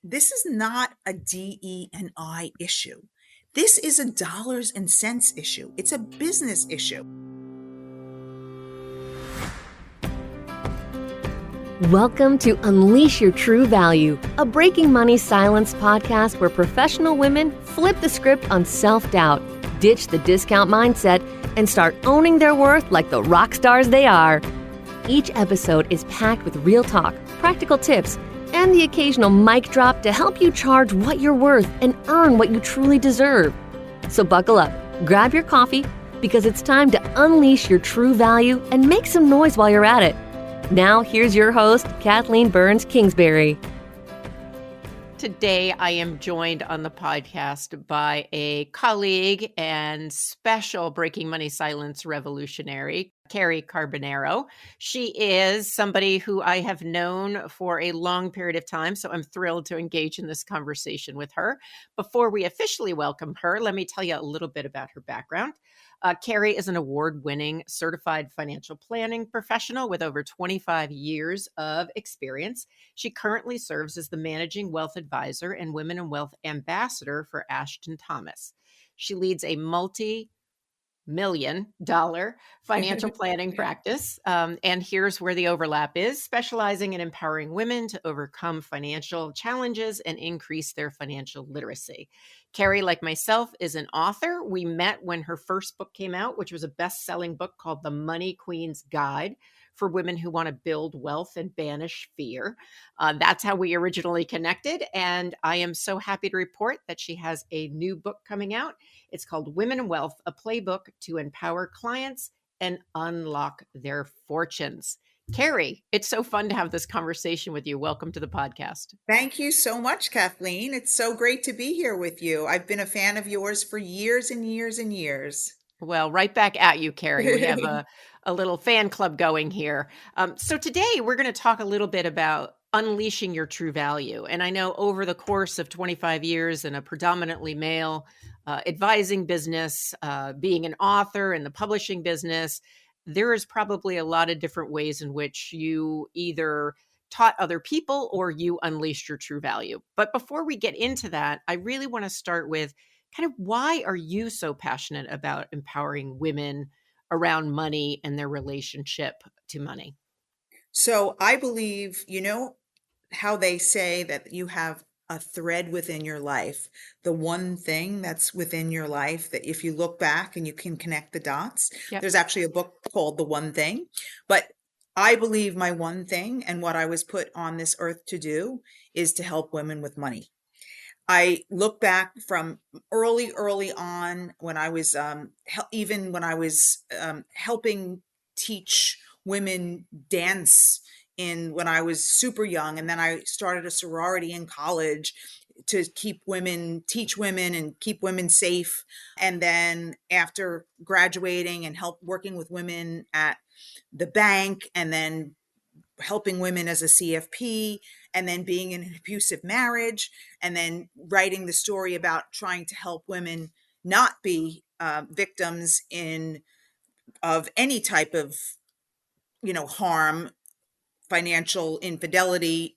this is not a DE&I issue. This is a dollars and cents issue. It's a business issue. Welcome to Unleash Your True Value, a Breaking Money Silence podcast where professional women flip the script on self-doubt, ditch the discount mindset, and start owning their worth like the rock stars they are. Each episode is packed with real talk, practical tips, and the occasional mic drop to help you charge what you're worth and earn what you truly deserve. So buckle up, grab your coffee, because it's time to unleash your true value and make some noise while you're at it. Now, here's your host, Kathleen Burns Kingsbury. Today, I am joined on the podcast by a colleague and special Breaking Money Silence revolutionary, Cary Carbonaro. She is somebody who I have known for a long period of time, so I'm thrilled to engage in this conversation with her. Before we officially welcome her, let me tell you a little bit about her background. Cary is an award-winning certified financial planning professional with over 25 years of experience. She currently serves as the managing wealth advisor and women and wealth ambassador for Ashton Thomas. She leads a multi-million-dollar financial planning practice. And here's where the overlap is: specializing in empowering women to overcome financial challenges and increase their financial literacy. Cary, like myself, is an author. We met when her first book came out, which was a best-selling book called The Money Queen's Guide for Women Who Want to Build Wealth and Banish Fear. That's how we originally connected. And I am so happy to report that she has a new book coming out. It's called Women and Wealth, a playbook to empower clients and unlock their fortunes. Cary, it's so fun to have this conversation with you. Welcome to the podcast. Thank you so much, Kathleen. It's so great to be here with you. I've been a fan of yours for years and years and years. Well, right back at you, Cary. We have a little fan club going here. So today we're going to talk a little bit about unleashing your true value. And I know over the course of 25 years in a predominantly male advising business, being an author in the publishing business, there is probably a lot of different ways in which you either taught other people or you unleashed your true value. But before we get into that, I really want to start with kind of why are you so passionate about empowering women around money and their relationship to money? So I believe, how they say that you have a thread within your life, the one thing that's within your life that if you look back and you can connect the dots. Yep. There's actually a book called The One Thing, but I believe my one thing and what I was put on this earth to do is to help women with money. I look back from early on when I was even when I was helping teach women dance in when I was super young, and then I started a sorority in college to teach women and keep women safe. And then after graduating and help working with women at the bank, and then helping women as a CFP, and then being in an abusive marriage, and then writing the story about trying to help women not be victims of any type of harm, financial infidelity,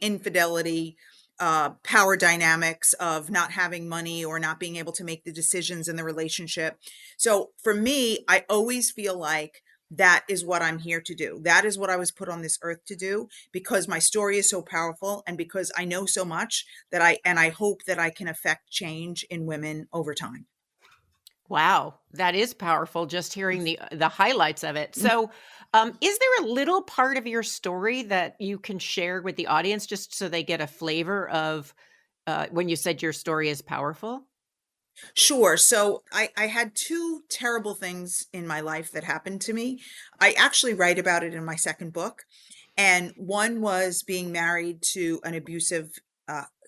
power dynamics of not having money or not being able to make the decisions in the relationship. So for me, I always feel like that is what I'm here to do. That is what I was put on this earth to do, because my story is so powerful and because I know so much that I hope that I can affect change in women over time. Wow, that is powerful, just hearing the highlights of it. So, is there a little part of your story that you can share with the audience just so they get a flavor of when you said your story is powerful? Sure. So I had two terrible things in my life that happened to me. I actually write about it in my second book. And one was being married to an abusive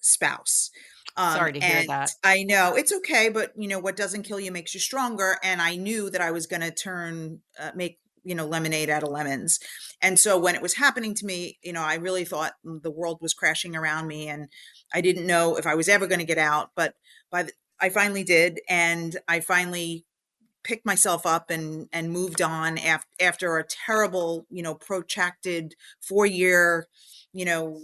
spouse. Sorry to hear And that. I know it's okay, but what doesn't kill you makes you stronger. And I knew that I was going to make lemonade out of lemons. And so when it was happening to me, I really thought the world was crashing around me, and I didn't know if I was ever going to get out. But I finally did, and I finally picked myself up and moved on after a terrible, protracted 4-year, you know,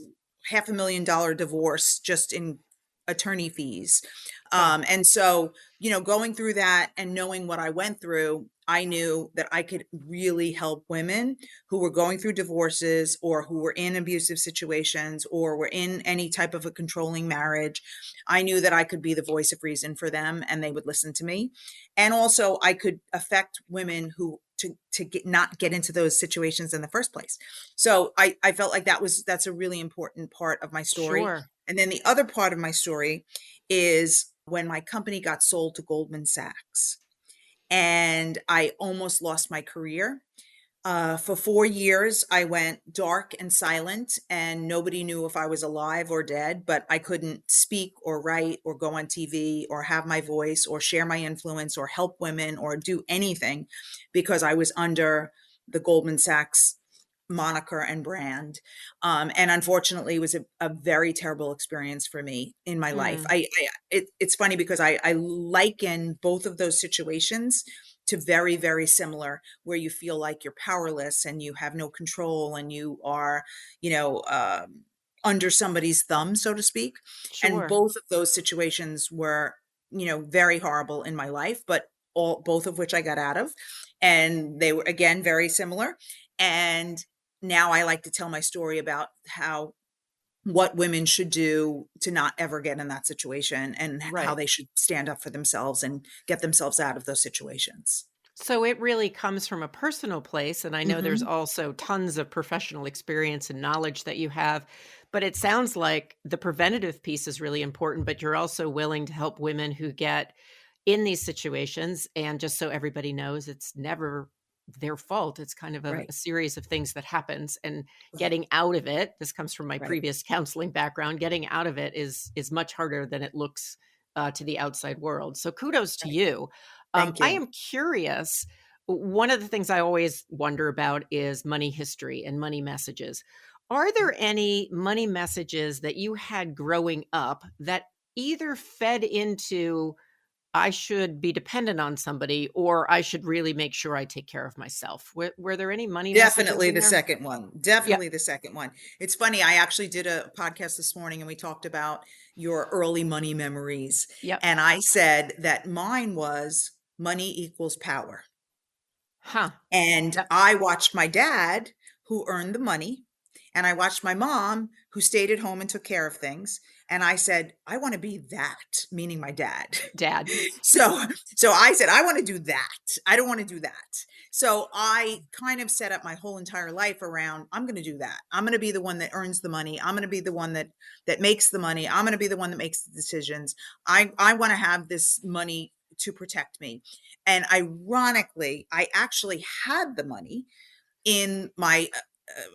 $500,000 divorce just in attorney fees. Wow. And so, going through that and knowing what I went through, I knew that I could really help women who were going through divorces or who were in abusive situations or were in any type of a controlling marriage. I knew that I could be the voice of reason for them and they would listen to me. And also I could affect women who to get not get into those situations in the first place. So I felt like that's a really important part of my story. Sure. And then the other part of my story is when my company got sold to Goldman Sachs and I almost lost my career. For 4 years, I went dark and silent, and nobody knew if I was alive or dead, but I couldn't speak or write or go on TV or have my voice or share my influence or help women or do anything because I was under the Goldman Sachs moniker and brand. And unfortunately, it was a very terrible experience for me in my life. Mm, It's funny because I liken both of those situations to very, very similar, where you feel like you're powerless and you have no control and you are, you know, under somebody's thumb, so to speak. And sure. both of those situations were, very horrible in my life, but both of which I got out of. And they were, again, very similar. And now I like to tell my story about how what women should do to not ever get in that situation and how Right. they should stand up for themselves and get themselves out of those situations. So it really comes from a personal place. And I know there's Mhm. also tons of professional experience and knowledge that you have. But it sounds like the preventative piece is really important, but you're also willing to help women who get in these situations. And just so everybody knows, it's never their fault. It's kind of a Right, series of things that happens, and right, getting out of it. This comes from my right, previous counseling background. Getting out of it is much harder than it looks to the outside world. So kudos to right. you. Thank I you. am curious. One of the things I always wonder about is money history and money messages. Are there any money messages that you had growing up that either fed into I should be dependent on somebody or I should really make sure I take care of myself? Were there any money messages Definitely in the there? second one. Yeah. Definitely the second one. It's funny, I actually did a podcast this morning and we talked about your early money memories. Yep. And I said that mine was money equals power. Huh. And Yep. I watched my dad, who earned the money, and I watched my mom, who stayed at home and took care of things. And I said, I want to be that, meaning my dad. Dad. So, so I said, I want to do that. I don't want to do that. So I kind of set up my whole entire life around, I'm going to do that. I'm going to be the one that earns the money. I'm going to be the one that makes the money. I'm going to be the one that makes the decisions. I want to have this money to protect me. And ironically, I actually had the money in my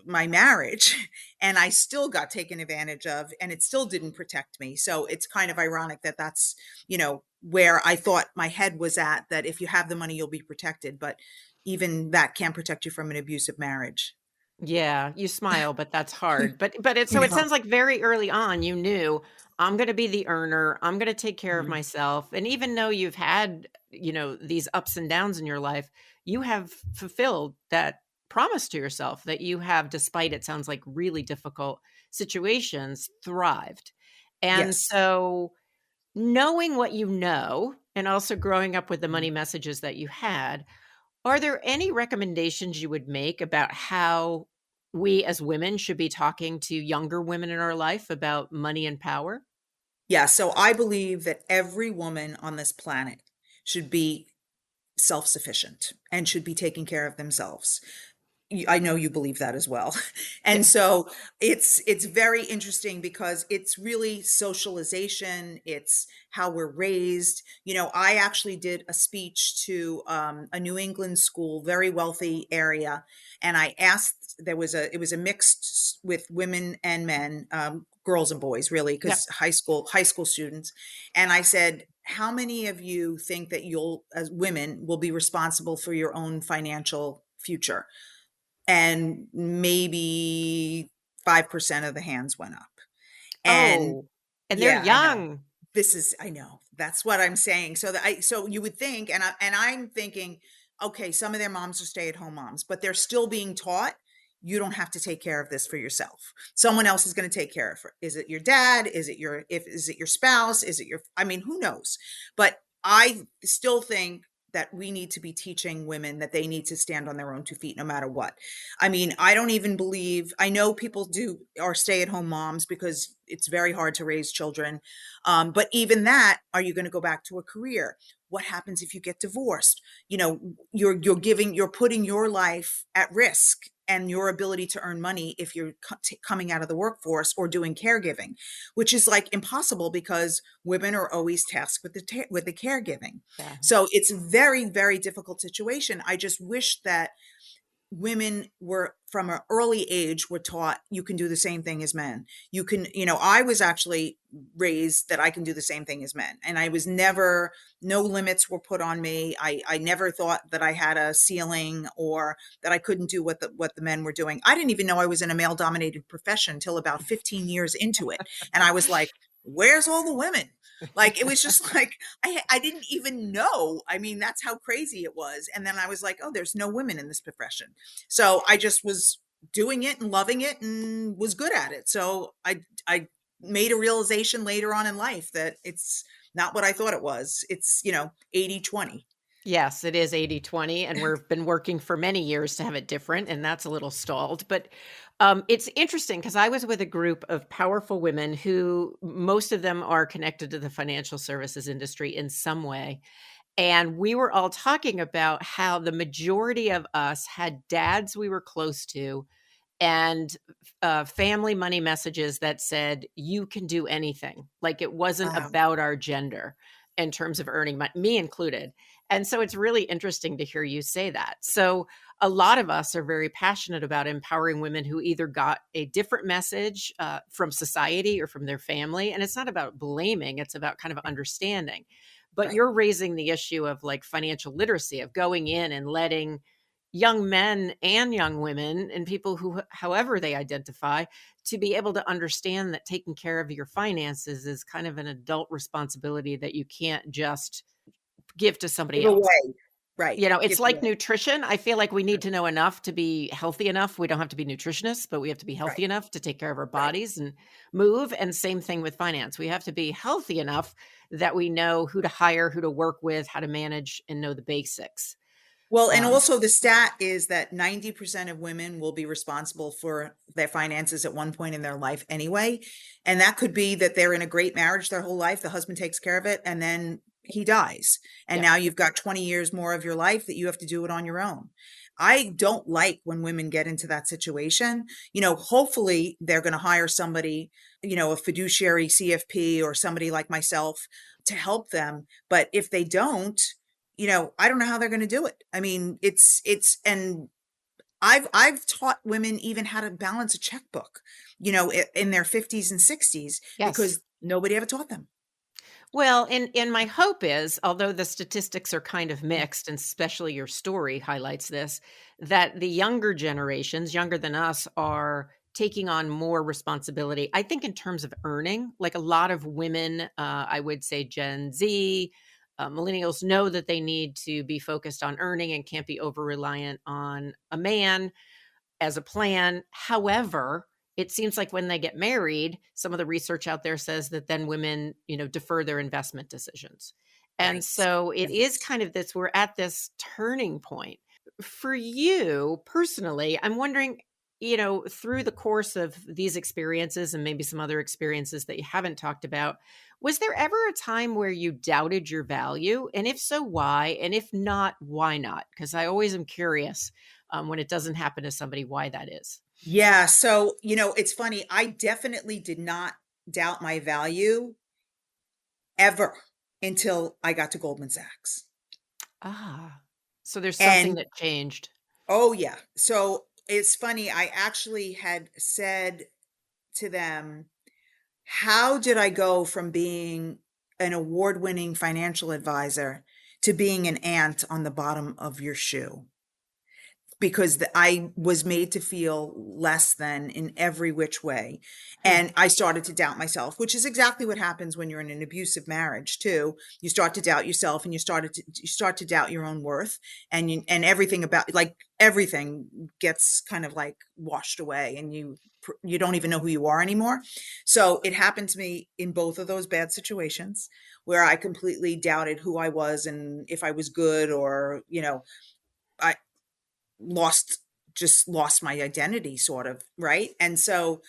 marriage and I still got taken advantage of and it still didn't protect me. So it's kind of ironic that that's, where I thought my head was at, that if you have the money, you'll be protected. But even that can't protect you from an abusive marriage. Yeah, you smile, but that's hard. But it You so it know? sounds like very early on you knew I'm going to be the earner. I'm going to take care of Mhm. myself. And even though you've had, these ups and downs in your life, you have fulfilled that promise to yourself that you have, despite it sounds like really difficult situations, thrived. And Yes. so knowing what you know and also growing up with the Mhm. money messages that you had, are there any recommendations you would make about how we as women should be talking to younger women in our life about money and power? Yeah. So I believe that every woman on this planet should be self sufficient and should be taking care of themselves. I know you believe that as well. And Yeah. so it's very interesting because it's really socialization, it's how we're raised. I actually did a speech to a New England school, very wealthy area, and I asked, it was a mixed with women and men, girls and boys really, Yeah. because high school students. And I said, how many of you think that you'll, as women, will be responsible for your own financial future? And maybe 5% of the hands went up. And Oh, and they're yeah, I know. young. I know. That's what I'm saying. So you would think, and I'm thinking, okay, some of their moms are stay-at-home moms, but they're still being taught you don't have to take care of this for yourself. Someone else is going to take care of it. Is it your dad? Is it your spouse? Is it I mean, who knows? But I still think that we need to be teaching women that they need to stand on their own 2 feet no matter what. I mean, I don't even believe, I know people do are stay-at-home moms because it's very hard to raise children. But even that, are you going to go back to a career? What happens if you get divorced? You know, you're putting your life at risk and your ability to earn money if you're coming out of the workforce or doing caregiving, which is like impossible because women are always tasked with the caregiving. Yeah. So it's a very, very difficult situation. I just wish that women were from an early age were taught you can do the same thing as men. You can, I was actually raised that I can do the same thing as men. And I was never, no limits were put on me. I never thought that I had a ceiling or that I couldn't do what the men were doing. I didn't even know I was in a male dominated profession until about 15 years into it. And I was like, where's all the women? Like, it was just like, I didn't even know. I mean, that's how crazy it was. And then I was like, oh, there's no women in this profession. So I just was doing it and loving it and was good at it. So I made a realization later on in life that it's not what I thought it was. It's, 80/20. Yes, it is 80/20, and we've been working for many years to have it different, and that's a little stalled. But it's interesting because I was with a group of powerful women who most of them are connected to the financial services industry in some way. And we were all talking about how the majority of us had dads we were close to and family money messages that said, you can do anything. Like it wasn't Wow. about our gender in terms of earning money, me included. And so it's really interesting to hear you say that. So a lot of us are very passionate about empowering women who either got a different message from society or from their family. And it's not about blaming, it's about kind of understanding. But Right. you're raising the issue of like financial literacy, of going in and letting young men and young women and people who, however they identify, to be able to understand that taking care of your finances is kind of an adult responsibility that you can't just give to somebody Give else. away. Right. You know, it's Give like away. nutrition. I feel like we need to know enough to be healthy enough. We don't have to be nutritionists, but we have to be Right. healthy enough to take care of our Right. bodies and move. And same thing with finance. We have to be healthy enough that we know who to hire, who to work with, how to manage, and know the basics. Well, and Um, also the stat is that 90% of women will be responsible for their finances at one point in their life anyway. And that could be that they're in a great marriage their whole life, the husband takes care of it, and then he dies. And yeah. now you've got 20 years more of your life that you have to do it on your own. I don't like when women get into that situation. Hopefully they're going to hire somebody, a fiduciary CFP or somebody like myself to help them. But if they don't, I don't know how they're going to do it. I mean, and I've taught women even how to balance a checkbook, in their 50s and 60s Yes. because nobody ever taught them. Well, and my hope is, although the statistics are kind of mixed, and especially your story highlights this, that the younger generations, younger than us, are taking on more responsibility. I think in terms of earning, like a lot of women, I would say Gen Z, millennials know that they need to be focused on earning and can't be over reliant on a man as a plan. However, it seems like when they get married, some of the research out there says that then women, defer their investment decisions. And Right. so it is Yes. kind of this, we're at this turning point. For you personally, I'm wondering, through the course of these experiences and maybe some other experiences that you haven't talked about, was there ever a time where you doubted your value? And if so, why? And if not, why not? Because I always am curious when it doesn't happen to somebody, why that is. Yeah. So, it's funny. I definitely did not doubt my value ever until I got to Goldman Sachs. Ah, so there's something And that changed. oh, yeah. So it's funny. I actually had said to them, how did I go from being an award-winning financial advisor to being an ant on the bottom of your shoe? because I was made to feel less than in every which way. Hmm. And I started to doubt myself, which is exactly what happens when you're in an abusive marriage too. You start to doubt yourself, and you start to doubt your own worth, and everything about, like, everything gets kind of like washed away, and you don't even know who you are anymore. So it happened to me in both of those bad situations where I completely doubted who I was and if I was good, or, I lost my identity, sort of, right? And so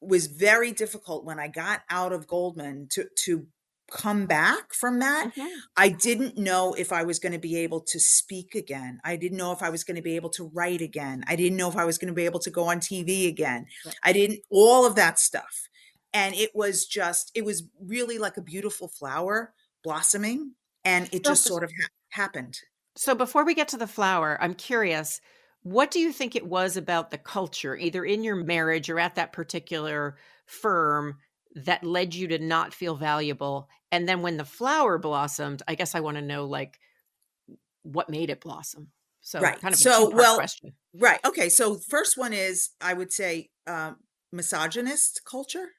it was very difficult when I got out of Goldman to come back from that. Hmm. I didn't know if I was going to be able to speak again. I didn't know if I was going to be able to write again. I didn't know if I was going to be able to go on TV again. Right. I didn't, all of that stuff. And it was really like a beautiful flower blossoming, and it So, just sort of happened. so before we get to the flower, I'm curious, what do you think it was about the culture, either in your marriage or at that particular firm, that led you to not feel valuable? And then when the flower blossomed, I guess I want to know, like, what made it blossom? So Right. kind of a So, two-part well, question. right. Okay. So, first one is, I would say, misogynist culture.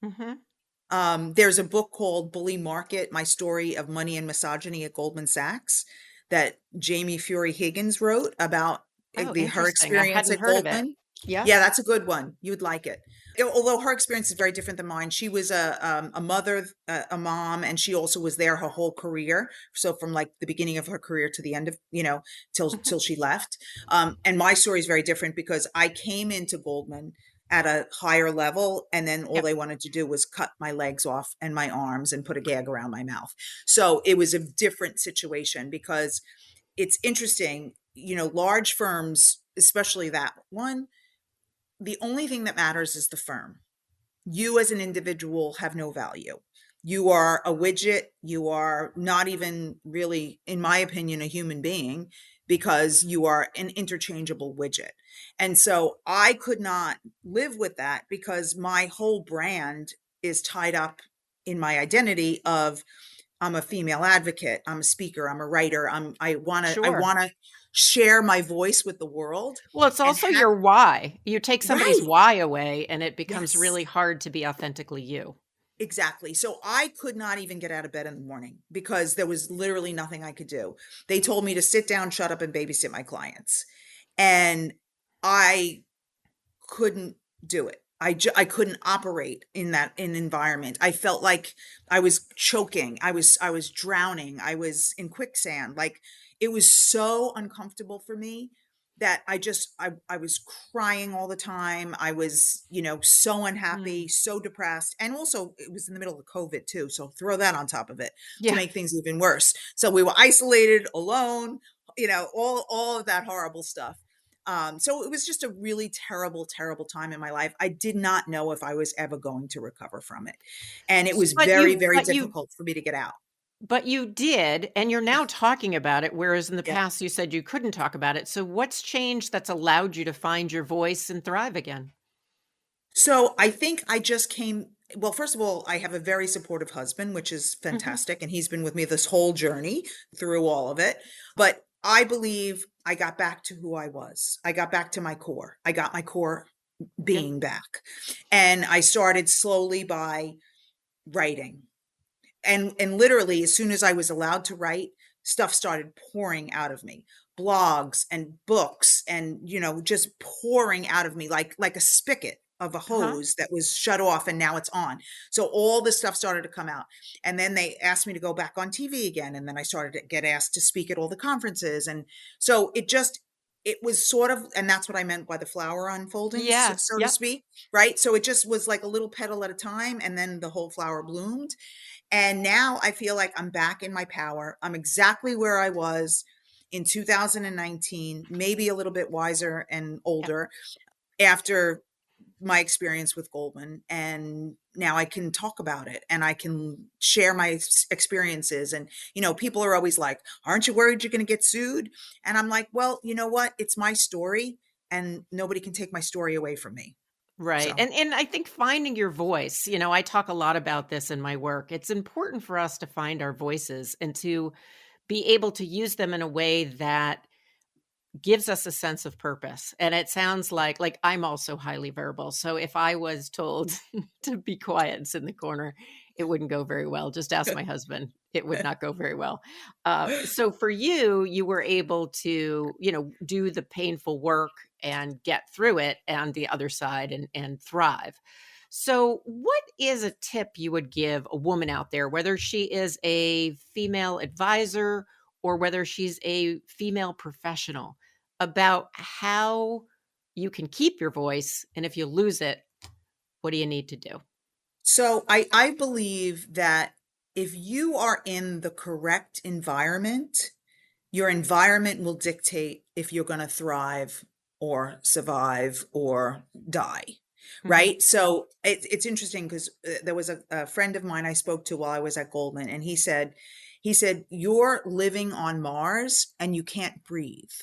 Hmm. There's a book called Bully Market: My Story of Money and Misogyny at Goldman Sachs, that Jamie Fury Higgins wrote about Oh, her interesting. I experience hadn't at heard of it. Goldman. Yeah. Yeah, that's a good one. You would like it. Although her experience is very different than mine. She was a mother, a mom, and she also was there her whole career. So from like the beginning of her career to the end of, Mhm. till she left. And my story is very different because I came into Goldman at a higher level, and then all Yep. they wanted to do was cut my legs off and my arms and put a gag around my mouth. So it was a different situation, because it's interesting, large firms, especially that one, the only thing that matters is the firm. You as an individual have no value. You are a widget. You are not even really, in my opinion, a human being, because you are an interchangeable widget. And so I could not live with that, because my whole brand is tied up in my identity of, I'm a female advocate, I'm a speaker, I'm a writer, I Sure. want to share my voice with the world. Well, it's And also your why. You take somebody's right. why away, and it becomes Yes. really hard to be authentically you. Exactly. So I could not even get out of bed in the morning, because there was literally nothing I could do. They told me to sit down, shut up, and babysit my clients. And I couldn't do it. I couldn't operate in that environment. I felt like I was choking. I was drowning. I was in quicksand. Like, it was so uncomfortable for me that I was crying all the time. I was, so unhappy, Mm. so depressed. And also it was in the middle of COVID too. So throw that on top of it to Yeah. make things even worse. So we were isolated, alone, all of that horrible stuff. So it was just a really terrible, terrible time in my life. I did not know if I was ever going to recover from it. And it was But very, you very but you difficult for me to get out. but you did, and you're now talking about it, whereas in the Yeah. past you said you couldn't talk about it. So what's changed that's allowed you to find your voice and thrive again? So I think I just came, well, first of all, I have a very supportive husband, which is Mhm. fantastic. And he's been with me this whole journey through all of it. But I believe I got back to who I was. I got back to my core. I got my core Yep. being back. And I started slowly by writing. And literally, as soon as I was allowed to write, stuff started pouring out of me. Blogs and books, and just pouring out of me like a spigot of a Uh-huh. hose that was shut off and now it's on. So all this stuff started to come out. And then they asked me to go back on TV again, and then I started to get asked to speak at all the conferences. And so it was sort of, and that's what I meant by the flower unfolding, Yeah. so to Yep. speak, right? So it just was like a little petal at a time, and then the whole flower bloomed. And now I feel like I'm back in my power. I'm exactly where I was in 2019, maybe a little bit wiser and Yep. older after my experience with Goldman. And now I can talk about it, and I can share my experiences. And, people are always like, aren't you worried you're going to get sued? And I'm like, well, you know what? It's my story, and nobody can take my story away from me. Right. So, And I think finding your voice, I talk a lot about this in my work. It's important for us to find our voices and to be able to use them in a way that gives us a sense of purpose. And it sounds like I'm also highly verbal. So if I was told to be quiet and sit in the corner, it wouldn't go very well. Just ask my husband. It would not go very well. So for you, you were able to, do the painful work and get through it and the other side and thrive. So what is a tip you would give a woman out there, whether she is a female advisor or whether she's a female professional, about how you can keep your voice? And if you lose it, what do you need to do? So I believe that if you are in the correct environment, your environment will dictate if you're going to thrive or survive or die. Mhm. Right. So it's interesting because there was a friend of mine I spoke to while I was at Goldman, and he said, you're living on Mars and you can't breathe.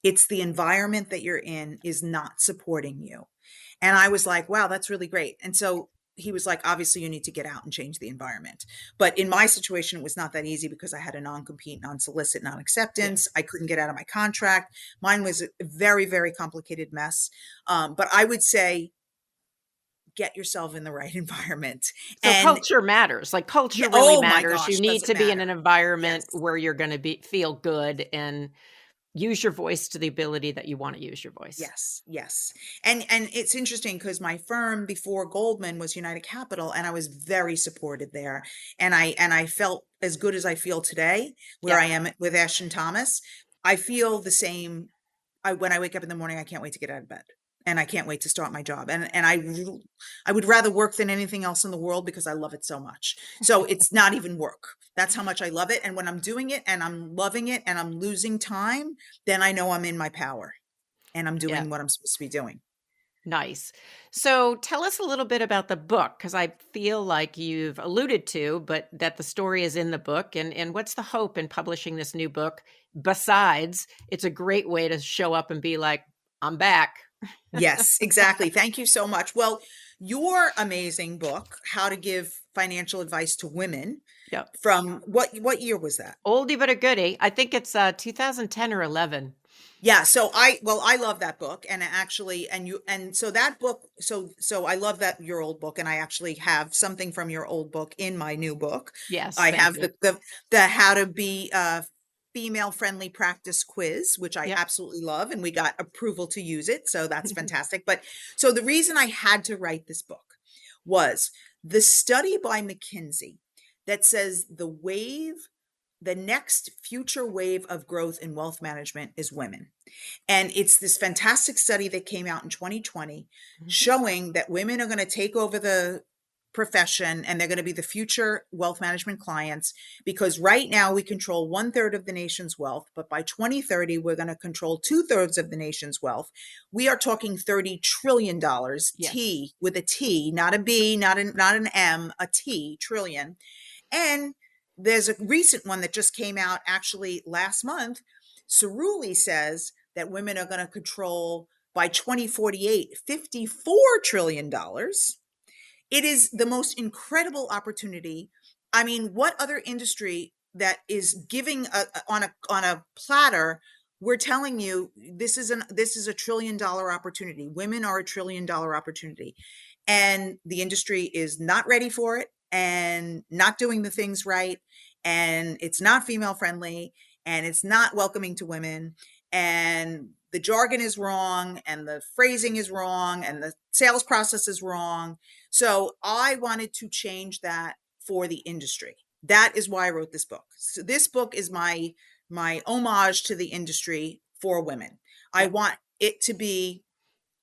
It's the environment that you're in is not supporting you. And I was like, wow, that's really great. And so he was like, obviously, you need to get out and change the environment. But in my situation, it was not that easy because I had a non-compete, non-solicit, Yeah. non-acceptance. I couldn't get out of my contract. Mine was a very, very complicated mess. But I would say, get yourself in the right environment. So And culture matters. Like yeah, culture really oh my matters. You gosh, does need it to be in matter? an environment Yes. where you're going to feel good and use your voice to the ability that you want to use your voice. Yes, yes. And it's interesting because my firm before Goldman was United Capital, and I was very supported there. And I felt as good as I feel today where Yeah. I am with Ashton Thomas. I feel the same. When I wake up in the morning, I can't wait to get out of bed. And I can't wait to start my job. And I would rather work than anything else in the world because I love it so much. So it's not even work. That's how much I love it. And when I'm doing it and I'm loving it and I'm losing time, then I know I'm in my power and I'm Yeah. doing what I'm supposed to be doing. Nice. So tell us a little bit about the book, because I feel like you've alluded to, but that the story is in the book. And what's the hope in publishing this new book? Besides, it's a great way to show up and be like, I'm back. Yes, exactly. Thank you so much. Well, your amazing book, How to Give Financial Advice to Women, Yep. from what year was that? Oldie but a goodie. I think it's 2010 or 11. Yeah, so I love that book, and actually and so that book, so I love that your old book, and I actually have something from your old book in my new book. Yes, I thank have you. the How to Be Female Friendly Practice quiz, which I Yep. absolutely love, and we got approval to use it, so that's fantastic. But so the reason I had to write this book was the study by McKinsey that says the next future wave of growth in wealth management is women. And it's this fantastic study that came out in 2020 Mhm. showing that women are going to take over the profession and they're going to be the future wealth management clients, because right now we control 1/3 of the nation's wealth, but by 2030 we're going to control 2/3 of the nation's wealth. We are talking $30 trillion, Yes. T with a T, not a B, not an M, a T, trillion. And there's a recent one that just came out actually last month. Cerulli says that women are going to control by 2048 $54 trillion. It is the most incredible opportunity. I mean, what other industry that is giving on a platter, we're telling you this is a $1 trillion opportunity. Women are a $1 trillion opportunity. And the industry is not ready for it and not doing the things right. And it's not female friendly and it's not welcoming to women. And the jargon is wrong and the phrasing is wrong and the sales process is wrong. So I wanted to change that for the industry. That is why I wrote this book. So this book is my homage to the industry for women. I Yep. want it to be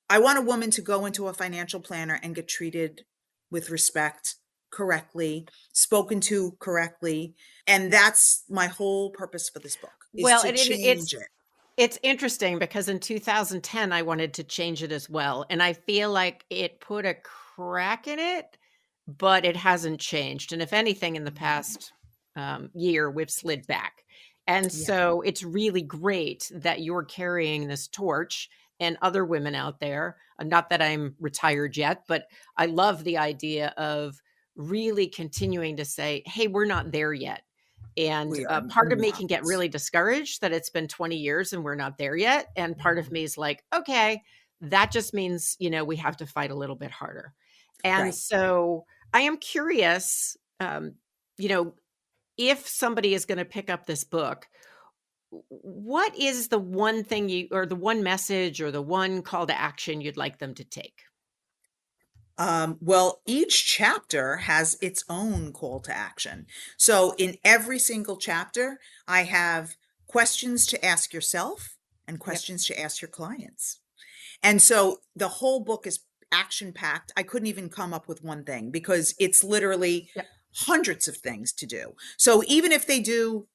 I want a woman to go into a financial planner and get treated with respect, correctly, spoken to correctly. And that's my whole purpose for this book, is Well, to change it. it's interesting because in 2010 I wanted to change it as well, and I feel like it put a crack in it, but it hasn't changed. And if anything, in the past year, we've slid back. And Yeah. so it's really great that you're carrying this torch and other women out there. Not that I'm retired yet, but I love the idea of really continuing to say, hey, we're not there yet. And We are part of me not. can get really discouraged that it's been 20 years and we're not there yet. And part of me is like, okay, that just means, we have to fight a little bit harder. And Right. so I am curious, you know, if somebody is going to pick up this book, what is the one thing or the one message or the one call to action you'd like them to take? Well, each chapter has its own call to action. So in every single chapter, I have questions to ask yourself and Yep. questions to ask your clients. And so the whole book is action packed. I couldn't even come up with one thing because it's literally Yep. hundreds of things to do. So even if they do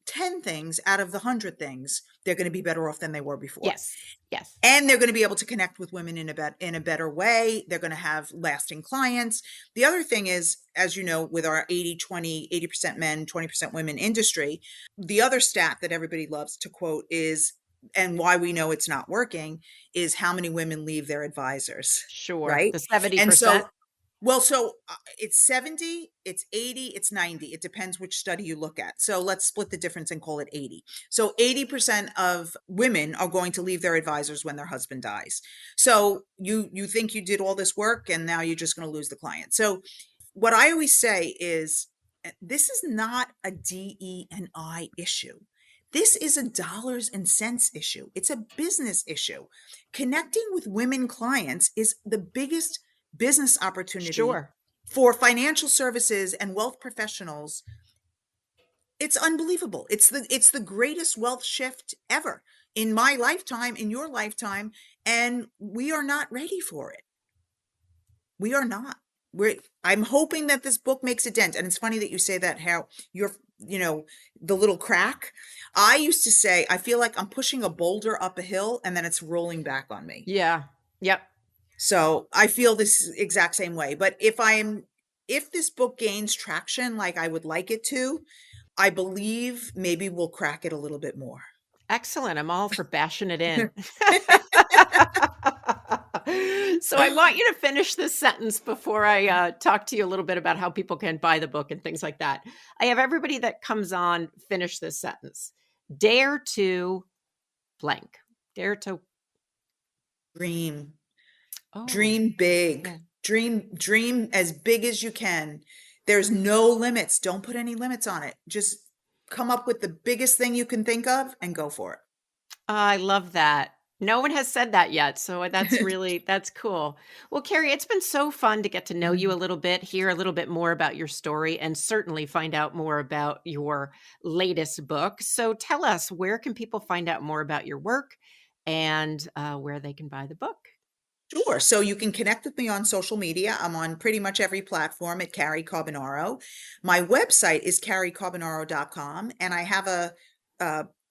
10 things out of the 100 things, they're going to be better off than they were before. Yes. Yes. And they're going to be able to connect with women in a better way. They're going to have lasting clients. The other thing is, as you know, with our 80% men, 20% women industry, the other stat that everybody loves to quote is, and why we know it's not working, is how many women leave their advisors, Sure. right? The And 70%. so, it's 70, it's 80, it's 90. It depends which study you look at. So let's split the difference and call it 80. So 80% of women are going to leave their advisors when their husband dies. So you think you did all this work and now you're just going to lose the client. So what I always say is, this is not a DE&I issue. This is a dollars and cents issue. It's a business issue. Connecting with women clients is the biggest business opportunity Sure. for financial services and wealth professionals. It's unbelievable. It's the greatest wealth shift ever in my lifetime, in your lifetime, and we are not ready for it. We are not. I'm hoping that this book makes a dent. And it's funny that you say that, how you're, the little crack. I used to say, I feel like I'm pushing a boulder up a hill and then it's rolling back on me. Yeah. Yep. So I feel this exact same way. But if this book gains traction like I would like it to, I believe maybe we'll crack it a little bit more. Excellent. I'm all for bashing it in. So I want you to finish this sentence before I talk to you a little bit about how people can buy the book and things like that. I have everybody that comes on finish this sentence. Dare to blank. Dare to Dream. oh Dream big. yeah. Dream as big as you can. There's no limits. Don't put any limits on it. Just come up with the biggest thing you can think of and go for I love that. No one has said that yet. So that's cool. Well, Cary, it's been so fun to get to know you a it. little bit, hear a little bit more about your story, and certainly find out more about your latest book. So tell us, where can people find out more about your work and where they can buy the book? Sure. So you can connect with me on social media. I'm on pretty much every platform at Cary Carbonaro. My website is carycarbonaro.com, and I have a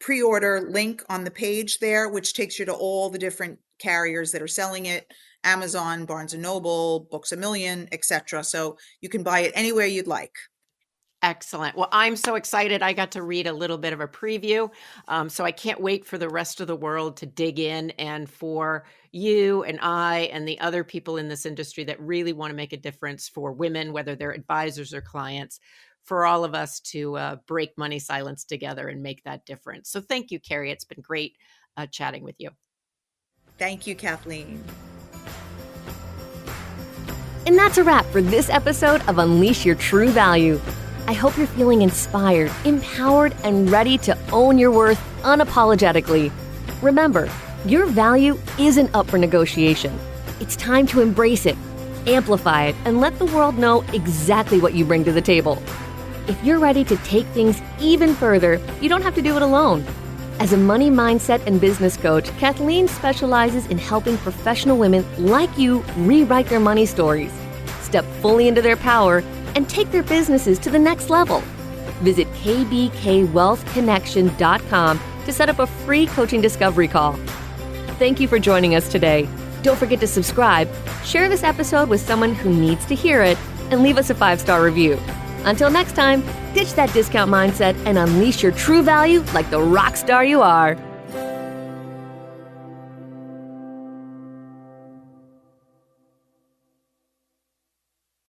pre-order link on the page there, which takes you to all the different carriers that are selling it: Amazon, Barnes and Noble, Books a Million, etc. So you can buy it anywhere you'd like. Excellent. Well, I'm so excited. I got to read a little bit of a preview. So I can't wait for the rest of the world to dig in and for you and I and the other people in this industry that really want to make a difference for women, whether they're advisors or clients, for all of us to break money silence together and make that difference. So thank you, Cary. It's been great chatting with you. Thank you, Kathleen. And that's a wrap for this episode of Unleash Your True Value. I hope you're feeling inspired, empowered, and ready to own your worth unapologetically. Remember, your value isn't up for negotiation. It's time to embrace it, amplify it, and let the world know exactly what you bring to the table. If you're ready to take things even further, you don't have to do it alone. As a money mindset and business coach, Kathleen specializes in helping professional women like you rewrite their money stories, step fully into their power, and take their businesses to the next level. Visit kbkwealthconnection.com to set up a free coaching discovery call. Thank you for joining us today. Don't forget to subscribe, share this episode with someone who needs to hear it, and leave us a 5-star review. Until next time, ditch that discount mindset and unleash your true value like the rock star you are.